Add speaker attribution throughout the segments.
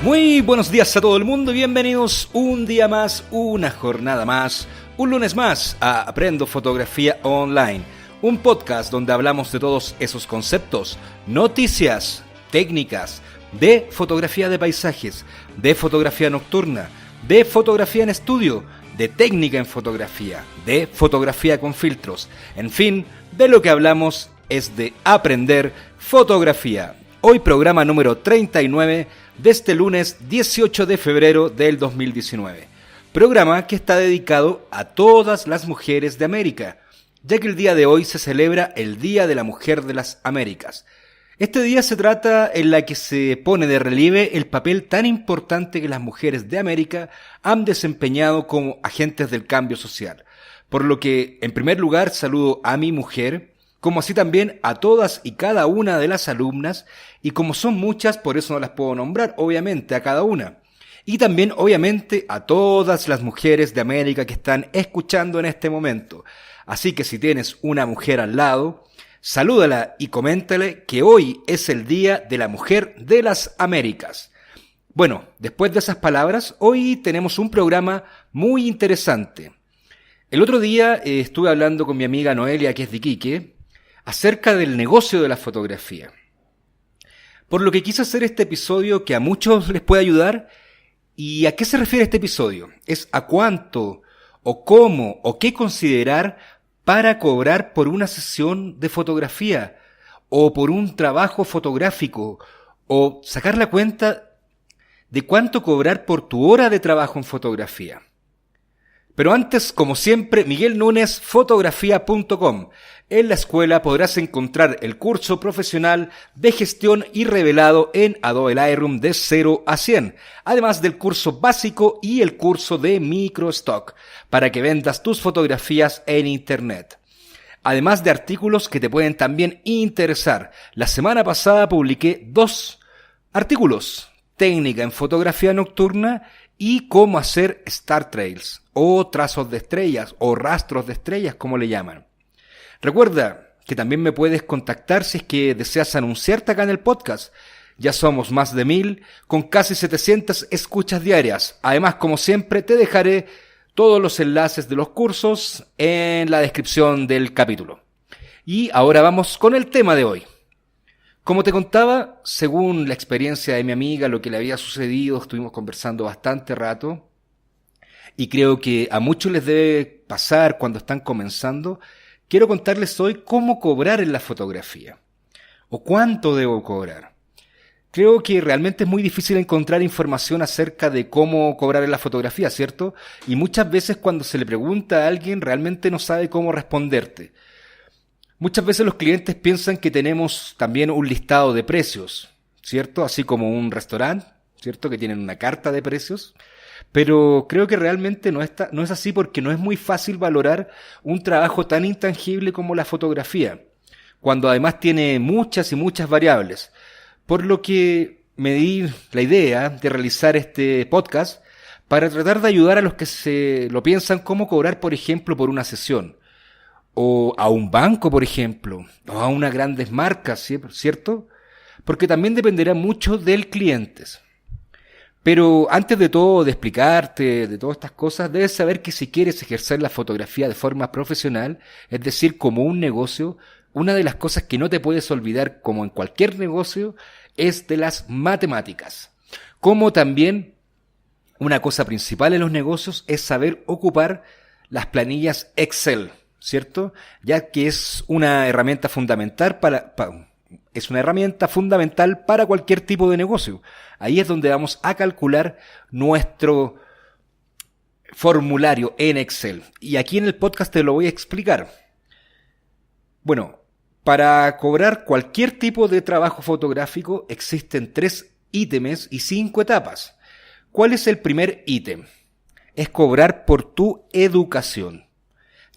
Speaker 1: Muy buenos días a todo el mundo y bienvenidos un día más, una jornada más, un lunes más a Aprendo Fotografía Online, un podcast donde hablamos de todos esos conceptos, noticias, técnicas, de fotografía de paisajes, de fotografía nocturna, de fotografía en estudio, de técnica en fotografía, de fotografía con filtros, en fin, de lo que hablamos es de aprender fotografía. Hoy programa número 39 de este lunes 18 de febrero del 2019. Programa que está dedicado a todas las mujeres de América, ya que el día de hoy se celebra el Día de la Mujer de las Américas. Este día se trata en la que se pone de relieve el papel tan importante que las mujeres de América han desempeñado como agentes del cambio social. Por lo que, en primer lugar, saludo a mi mujer, como así también a todas y cada una de las alumnas, y como son muchas, por eso no las puedo nombrar, obviamente, a cada una. Y también, obviamente, a todas las mujeres de América que están escuchando en este momento. Así que si tienes una mujer al lado, salúdala y coméntale que hoy es el Día de la Mujer de las Américas. Bueno, después de esas palabras, hoy tenemos un programa muy interesante. El otro día estuve hablando con mi amiga Noelia, que es de Iquique, acerca del negocio de la fotografía. Por lo que quise hacer este episodio que a muchos les puede ayudar. ¿Y a qué se refiere este episodio? Es a cuánto, o cómo, o qué considerar para cobrar por una sesión de fotografía, o por un trabajo fotográfico, o sacar la cuenta de cuánto cobrar por tu hora de trabajo en fotografía. Pero antes, como siempre, Miguel Núñez, fotografía.com. En la escuela podrás encontrar el curso profesional de gestión y revelado en Adobe Lightroom de 0 a 100, además del curso básico y el curso de microstock, para que vendas tus fotografías en internet. Además de artículos que te pueden también interesar. La semana pasada publiqué 2 artículos, técnica en fotografía nocturna y cómo hacer star trails, o trazos de estrellas, o rastros de estrellas, como le llaman. Recuerda que también me puedes contactar si es que deseas anunciarte acá en el podcast. Ya somos más de 1000, con casi 700 escuchas diarias. Además, como siempre, te dejaré todos los enlaces de los cursos en la descripción del capítulo. Y ahora vamos con el tema de hoy. Como te contaba, según la experiencia de mi amiga, lo que le había sucedido, estuvimos conversando bastante rato, y creo que a muchos les debe pasar cuando están comenzando. Quiero contarles hoy cómo cobrar en la fotografía, o cuánto debo cobrar. Creo que realmente es muy difícil encontrar información acerca de cómo cobrar en la fotografía, ¿cierto? Y muchas veces cuando se le pregunta a alguien, realmente no sabe cómo responderte. Muchas veces los clientes piensan que tenemos también un listado de precios, ¿cierto? Así como un restaurante, ¿cierto? Que tienen una carta de precios. Pero creo que realmente no es así, porque no es muy fácil valorar un trabajo tan intangible como la fotografía, cuando además tiene muchas y muchas variables. Por lo que me di la idea de realizar este podcast para tratar de ayudar a los que se lo piensan cómo cobrar, por ejemplo, por una sesión. O a un banco, por ejemplo, o a unas grandes marcas, ¿cierto? Porque también dependerá mucho del cliente. Pero antes de todo, de explicarte de todas estas cosas, debes saber que si quieres ejercer la fotografía de forma profesional, es decir, como un negocio, una de las cosas que no te puedes olvidar, como en cualquier negocio, es de las matemáticas. Como también una cosa principal en los negocios es saber ocupar las planillas Excel, ¿cierto? Ya que es una herramienta fundamental para cualquier tipo de negocio. Ahí es donde vamos a calcular nuestro formulario en Excel. Y aquí en el podcast te lo voy a explicar. Bueno, para cobrar cualquier tipo de trabajo fotográfico existen 3 ítems y 5 etapas. ¿Cuál es el primer ítem? Es cobrar por tu educación.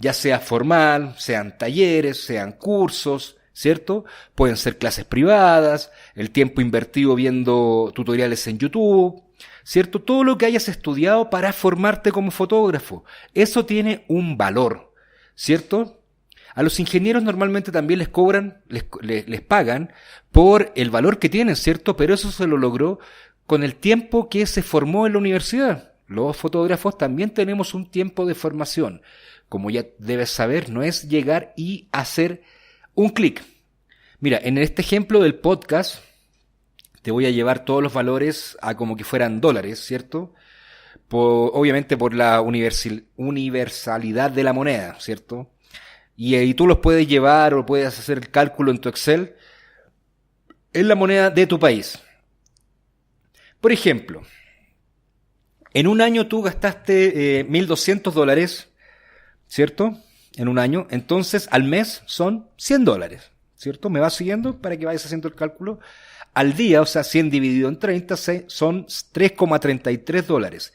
Speaker 1: Ya sea formal, sean talleres, sean cursos, ¿cierto? Pueden ser clases privadas, el tiempo invertido viendo tutoriales en YouTube, ¿cierto? Todo lo que hayas estudiado para formarte como fotógrafo. Eso tiene un valor, ¿cierto? A los ingenieros normalmente también les cobran, les pagan por el valor que tienen, ¿cierto? Pero eso se lo logró con el tiempo que se formó en la universidad. Los fotógrafos también tenemos un tiempo de formación. Como ya debes saber, no es llegar y hacer un clic. Mira, en este ejemplo del podcast, te voy a llevar todos los valores a como que fueran dólares, ¿cierto? Obviamente por la universalidad de la moneda, ¿cierto? Y tú los puedes llevar o puedes hacer el cálculo en tu Excel en la moneda de tu país. Por ejemplo, en un año tú gastaste $1,200, ¿cierto? En un año, entonces al mes son $100, ¿cierto? ¿Me vas siguiendo para que vayas haciendo el cálculo? Al día, o sea, 100 dividido en 30, son $3,33.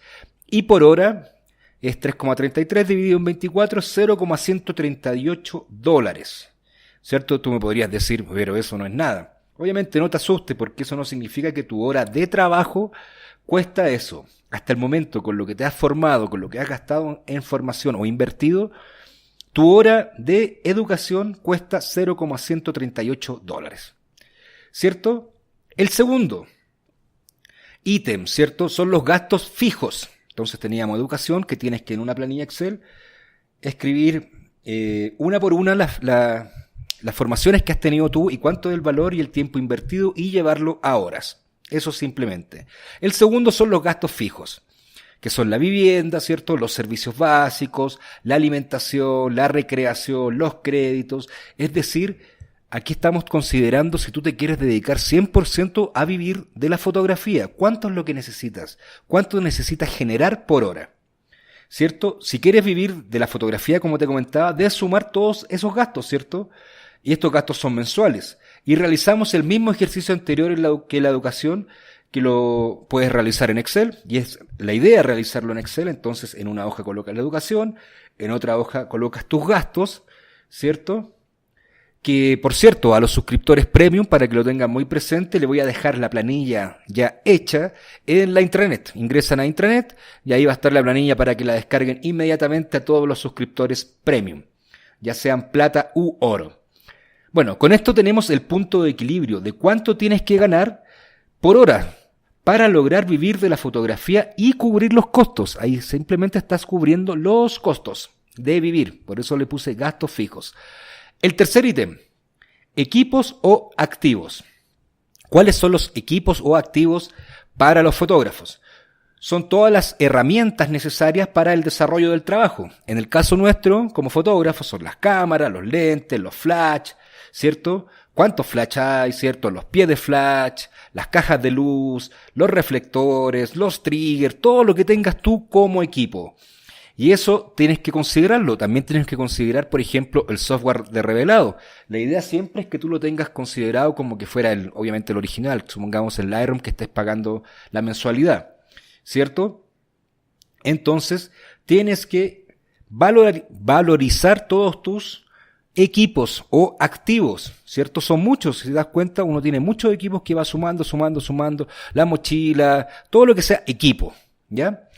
Speaker 1: Y por hora es 3,33 dividido en 24, $0,138. ¿Cierto? Tú me podrías decir, pero eso no es nada. Obviamente no te asustes, porque eso no significa que tu hora de trabajo cuesta eso. Hasta el momento, con lo que te has formado, con lo que has gastado en formación o invertido, tu hora de educación cuesta $0,138. ¿Cierto? El segundo ítem, ¿cierto? Son los gastos fijos. Entonces teníamos educación, que tienes que en una planilla Excel escribir una por una las formaciones que has tenido tú y cuánto es el valor y el tiempo invertido y llevarlo a horas. Eso simplemente. El segundo son los gastos fijos, que son la vivienda, ¿cierto? Los servicios básicos, la alimentación, la recreación, los créditos. Es decir, aquí estamos considerando si tú te quieres dedicar 100% a vivir de la fotografía. ¿Cuánto es lo que necesitas? ¿Cuánto necesitas generar por hora? ¿Cierto? Si quieres vivir de la fotografía, como te comentaba, debes sumar todos esos gastos, ¿cierto? Y estos gastos son mensuales. Y realizamos el mismo ejercicio anterior que la educación, que lo puedes realizar en Excel. Y es la idea realizarlo en Excel. Entonces, en una hoja colocas la educación, en otra hoja colocas tus gastos, ¿cierto? Que, por cierto, a los suscriptores premium, para que lo tengan muy presente, le voy a dejar la planilla ya hecha en la intranet. Ingresan a intranet y ahí va a estar la planilla para que la descarguen inmediatamente a todos los suscriptores premium, ya sean plata u oro. Bueno, con esto tenemos el punto de equilibrio de cuánto tienes que ganar por hora para lograr vivir de la fotografía y cubrir los costos. Ahí simplemente estás cubriendo los costos de vivir, por eso le puse gastos fijos. El tercer ítem, equipos o activos. ¿Cuáles son los equipos o activos para los fotógrafos? Son todas las herramientas necesarias para el desarrollo del trabajo. En el caso nuestro, como fotógrafos, son las cámaras, los lentes, los flash, ¿cierto? ¿Cuántos flash hay, cierto? Los pies de flash, las cajas de luz, los reflectores, los triggers, todo lo que tengas tú como equipo. Y eso tienes que considerarlo. También tienes que considerar, por ejemplo, el software de revelado. La idea siempre es que tú lo tengas considerado como que fuera obviamente el original. Supongamos el Lightroom que estés pagando la mensualidad, ¿cierto? Entonces, tienes que valorizar todos tus equipos o activos, ¿cierto? Son muchos. Si te das cuenta, uno tiene muchos equipos que va sumando, la mochila, todo lo que sea equipo, ¿ya?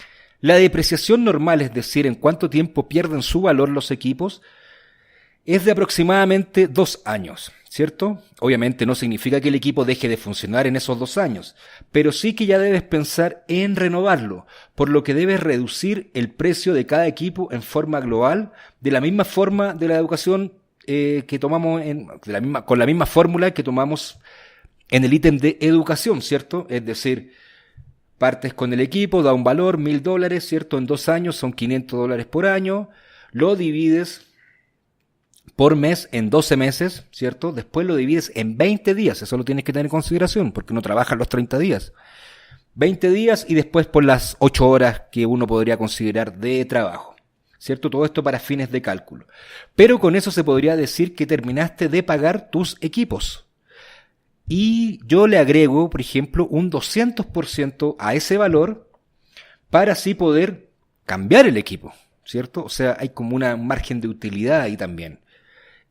Speaker 1: La depreciación normal, es decir, en cuánto tiempo pierden su valor los equipos, es de aproximadamente 2 años, ¿cierto? Obviamente no significa que el equipo deje de funcionar en esos 2 años, pero sí que ya debes pensar en renovarlo, por lo que debes reducir el precio de cada equipo en forma global, de la misma forma de la educación que tomamos con la misma fórmula que tomamos en el ítem de educación, ¿cierto? Es decir, partes con el equipo, da un valor, $1,000, ¿cierto? En 2 años son $500 por año. Lo divides por mes en 12 meses, ¿cierto? Después lo divides en 20 días. Eso lo tienes que tener en consideración porque no trabajas los 30 días. 20 días y después por las 8 horas que uno podría considerar de trabajo, ¿cierto? Todo esto para fines de cálculo. Pero con eso se podría decir que terminaste de pagar tus equipos. Y yo le agrego, por ejemplo, un 200% a ese valor para así poder cambiar el equipo, ¿cierto? O sea, hay como un margen de utilidad ahí también,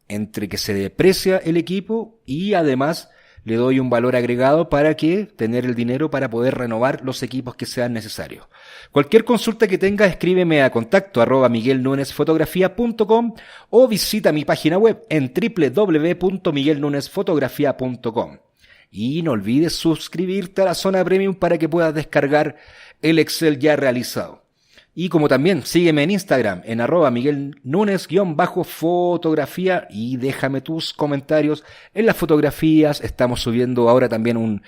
Speaker 1: entre que se deprecia el equipo y además le doy un valor agregado para que tener el dinero para poder renovar los equipos que sean necesarios. Cualquier consulta que tengas, escríbeme a contacto@miguelnunesfotografia.com o visita mi página web en www.miguelnunesfotografia.com. Y no olvides suscribirte a la zona premium para que puedas descargar el Excel ya realizado. Y como también, sígueme en Instagram, en @miguelnunes_fotografía y déjame tus comentarios en las fotografías. Estamos subiendo ahora también un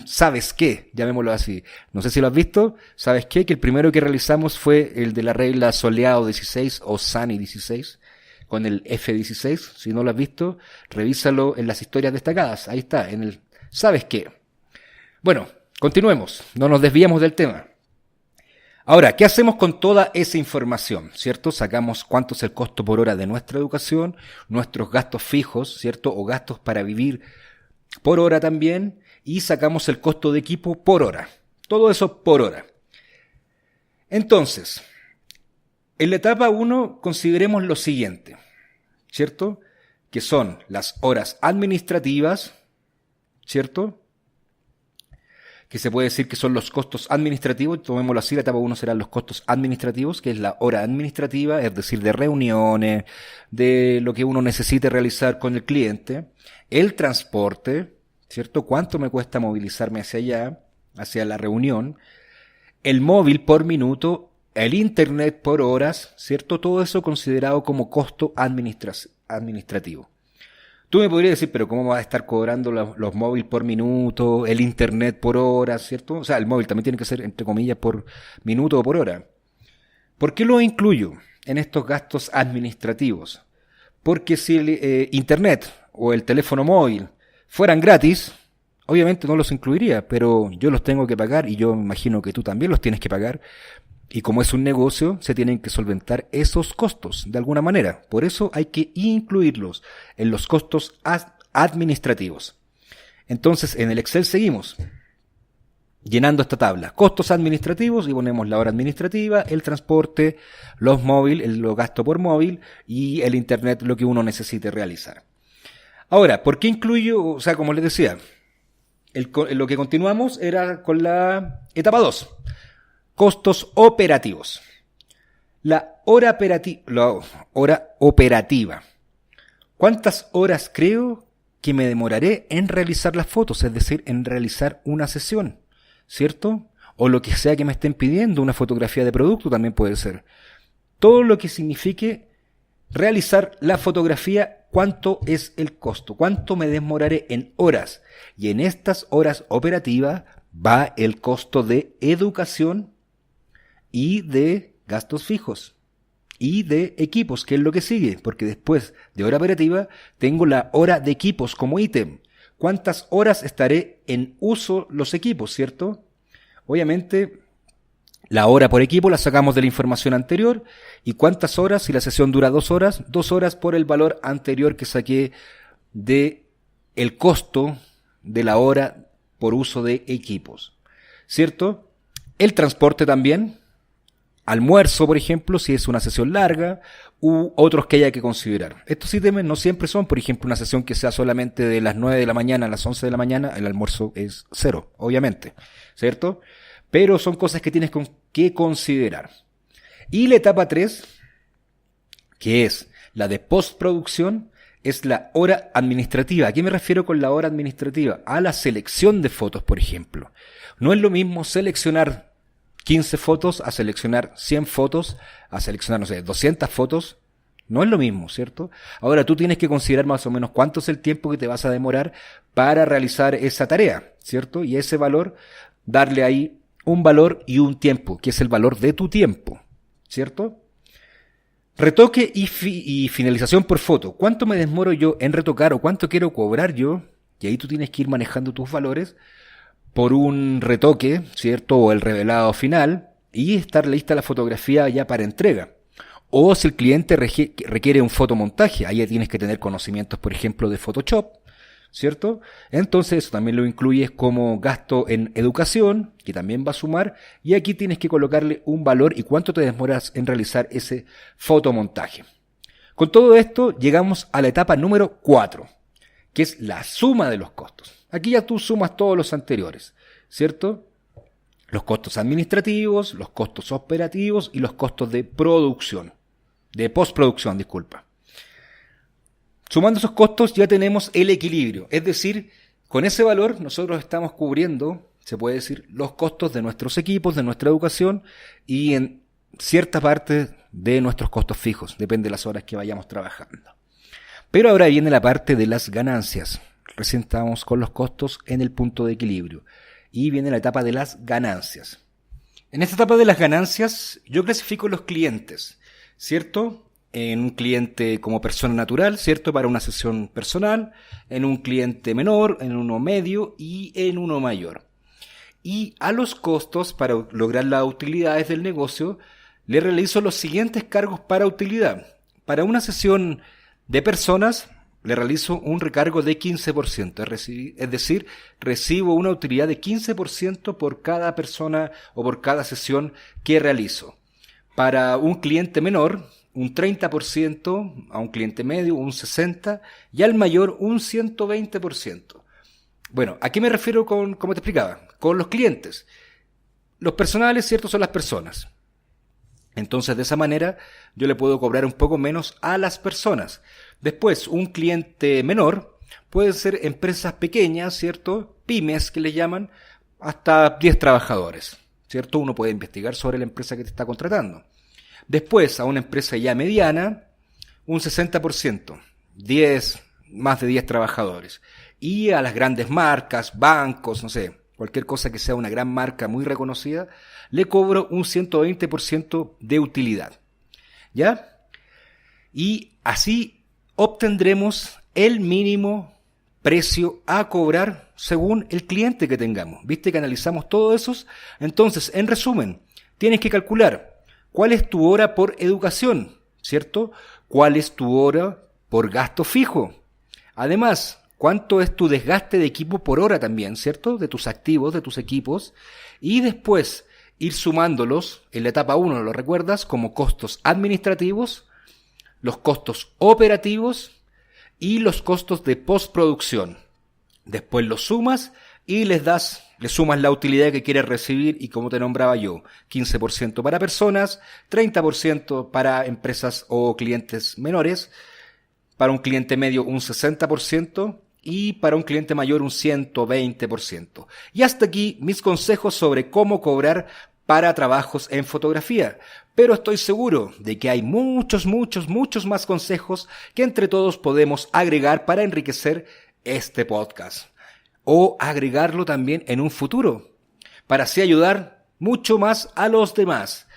Speaker 1: ¿sabes qué? Llamémoslo así. No sé si lo has visto. ¿Sabes qué? Que el primero que realizamos fue el de la regla soleado 16 o sunny 16 con el F16. Si no lo has visto, revísalo en las historias destacadas. Ahí está, en el ¿sabes qué? Bueno, continuemos. No nos desviamos del tema. Ahora, ¿qué hacemos con toda esa información? ¿Cierto? Sacamos cuánto es el costo por hora de nuestra educación, nuestros gastos fijos, ¿cierto? O gastos para vivir por hora también, y sacamos el costo de equipo por hora. Todo eso por hora. Entonces, en la etapa 1 consideremos lo siguiente, ¿cierto? Que son las horas administrativas, ¿cierto? Que se puede decir que son los costos administrativos, tomémoslo así, la etapa 1 serán los costos administrativos, que es la hora administrativa, es decir, de reuniones, de lo que uno necesite realizar con el cliente, el transporte, ¿cierto? ¿Cuánto me cuesta movilizarme hacia allá, hacia la reunión? El móvil por minuto, el internet por horas, ¿cierto? Todo eso considerado como costo administrativo. Tú me podrías decir, pero ¿cómo vas a estar cobrando los móviles por minuto, el internet por hora, ¿cierto? O sea, el móvil también tiene que ser, entre comillas, por minuto o por hora. ¿Por qué lo incluyo en estos gastos administrativos? Porque si el internet o el teléfono móvil fueran gratis, obviamente no los incluiría, pero yo los tengo que pagar y yo me imagino que tú también los tienes que pagar. Y como es un negocio, se tienen que solventar esos costos de alguna manera. Por eso hay que incluirlos en los costos administrativos. Entonces, en el Excel seguimos llenando esta tabla. Costos administrativos y ponemos la hora administrativa, el transporte, los móviles, los gastos por móvil y el internet, lo que uno necesite realizar. Ahora, ¿por qué incluyo? O sea, como les decía, lo que continuamos era con la etapa 2. Costos operativos. La hora operativa. ¿Cuántas horas creo que me demoraré en realizar las fotos? Es decir, en realizar una sesión, ¿cierto? O lo que sea que me estén pidiendo, una fotografía de producto también puede ser. Todo lo que signifique realizar la fotografía, ¿cuánto es el costo? ¿Cuánto me demoraré en horas? Y en estas horas operativas va el costo de educación y de gastos fijos y de equipos, que es lo que sigue, porque después de hora operativa tengo la hora de equipos como ítem. ¿Cuántas horas estaré en uso los equipos, cierto? Obviamente la hora por equipo la sacamos de la información anterior. ¿Y cuántas horas? Si la sesión dura 2 horas, 2 horas por el valor anterior que saqué de el costo de la hora por uso de equipos, ¿cierto? El transporte también. Almuerzo, por ejemplo, si es una sesión larga, u otros que haya que considerar. Estos ítems no siempre son, por ejemplo, una sesión que sea solamente de las 9 de la mañana a las 11 de la mañana, el almuerzo es 0, obviamente, ¿cierto? Pero son cosas que tienes que considerar. Y la etapa 3, que es la de postproducción, es la hora administrativa. ¿A qué me refiero con la hora administrativa? A la selección de fotos, por ejemplo. No es lo mismo seleccionar 15 fotos, a seleccionar 100 fotos, a seleccionar, 200 fotos, no es lo mismo, ¿cierto? Ahora tú tienes que considerar más o menos cuánto es el tiempo que te vas a demorar para realizar esa tarea, ¿cierto? Y ese valor, darle ahí un valor y un tiempo, que es el valor de tu tiempo, ¿cierto? Retoque y finalización por foto. ¿Cuánto me demoro yo en retocar o cuánto quiero cobrar yo? Y ahí tú tienes que ir manejando tus valores por un retoque, ¿cierto? O el revelado final, y estar lista la fotografía ya para entrega. O si el cliente requiere un fotomontaje, ahí ya tienes que tener conocimientos, por ejemplo, de Photoshop, ¿cierto? Entonces eso también lo incluyes como gasto en educación, que también va a sumar, y aquí tienes que colocarle un valor y cuánto te demoras en realizar ese fotomontaje. Con todo esto llegamos a la etapa número 4, que es la suma de los costos. Aquí ya tú sumas todos los anteriores, ¿cierto? Los costos administrativos, los costos operativos y los costos de producción, de postproducción, disculpa. Sumando esos costos ya tenemos el equilibrio, es decir, con ese valor nosotros estamos cubriendo, se puede decir, los costos de nuestros equipos, de nuestra educación y en cierta parte de nuestros costos fijos, depende de las horas que vayamos trabajando. Pero ahora viene la parte de las ganancias. Recién estamos con los costos en el punto de equilibrio y viene la etapa de las ganancias. En esta etapa de las ganancias yo clasifico los clientes, ¿cierto? En un cliente como persona natural, ¿cierto? Para una sesión personal, en un cliente menor, en uno medio y en uno mayor. Y a los costos para lograr las utilidades del negocio, le realizo los siguientes cargos para utilidad. Para una sesión de personas, le realizo un recargo de 15%, es decir, recibo una utilidad de 15% por cada persona o por cada sesión que realizo. Para un cliente menor, un 30%, a un cliente medio un 60% y al mayor un 120%. Bueno, ¿a qué me refiero como te explicaba? Con los clientes. Los personales, ¿cierto? Son las personas. Entonces, de esa manera, yo le puedo cobrar un poco menos a las personas. Después, un cliente menor puede ser empresas pequeñas, ¿cierto? Pymes, que le llaman, hasta 10 trabajadores, ¿cierto? Uno puede investigar sobre la empresa que te está contratando. Después, a una empresa ya mediana, un 60%, más de 10 trabajadores. Y a las grandes marcas, bancos, no sé, cualquier cosa que sea una gran marca muy reconocida, le cobro un 120% de utilidad. ¿Ya? Y así obtendremos el mínimo precio a cobrar según el cliente que tengamos. ¿Viste que analizamos todo eso? Entonces, en resumen, tienes que calcular cuál es tu hora por educación, ¿cierto? ¿Cuál es tu hora por gasto fijo? Además, ¿cuánto es tu desgaste de equipo por hora también, ¿cierto? De tus activos, de tus equipos. Y después ir sumándolos en la etapa 1, ¿lo recuerdas? Como costos administrativos, los costos operativos y los costos de postproducción. Después los sumas y le sumas la utilidad que quieres recibir y como te nombraba yo, 15% para personas, 30% para empresas o clientes menores, para un cliente medio un 60% y para un cliente mayor un 120%. Y hasta aquí mis consejos sobre cómo cobrar para trabajos en fotografía. Pero estoy seguro de que hay muchos más consejos que entre todos podemos agregar para enriquecer este podcast. O agregarlo también en un futuro, para así ayudar mucho más a los demás.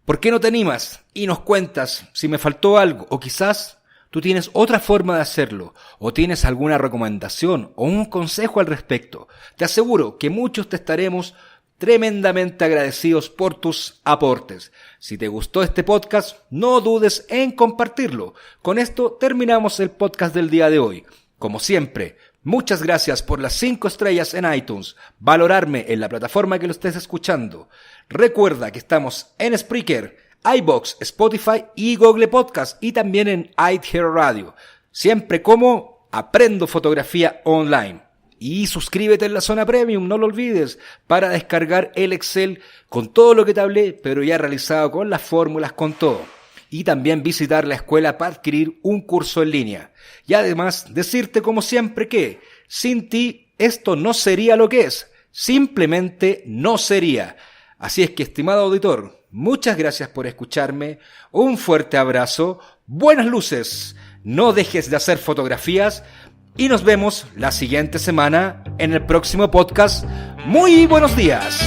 Speaker 1: ¿Por qué no te animas y nos cuentas si me faltó algo? O quizás tú tienes otra forma de hacerlo, o tienes alguna recomendación o un consejo al respecto. Te aseguro que muchos te estaremos tremendamente agradecidos por tus aportes. Si te gustó este podcast, no dudes en compartirlo. Con esto terminamos el podcast del día de hoy. Como siempre, muchas gracias por las 5 estrellas en iTunes, valorarme en la plataforma que lo estés escuchando. Recuerda que estamos en Spreaker, iVoox, Spotify y Google Podcast y también en iHeartRadio. Siempre como Aprendo Fotografía Online. Y suscríbete en la zona premium, no lo olvides, para descargar el Excel con todo lo que te hablé, pero ya realizado con las fórmulas, con todo. Y también visitar la escuela para adquirir un curso en línea. Y además decirte como siempre que sin ti esto no sería lo que es. Simplemente no sería. Así es que, estimado auditor, muchas gracias por escucharme. Un fuerte abrazo. Buenas luces. No dejes de hacer fotografías. Y nos vemos la siguiente semana en el próximo podcast. Muy buenos días.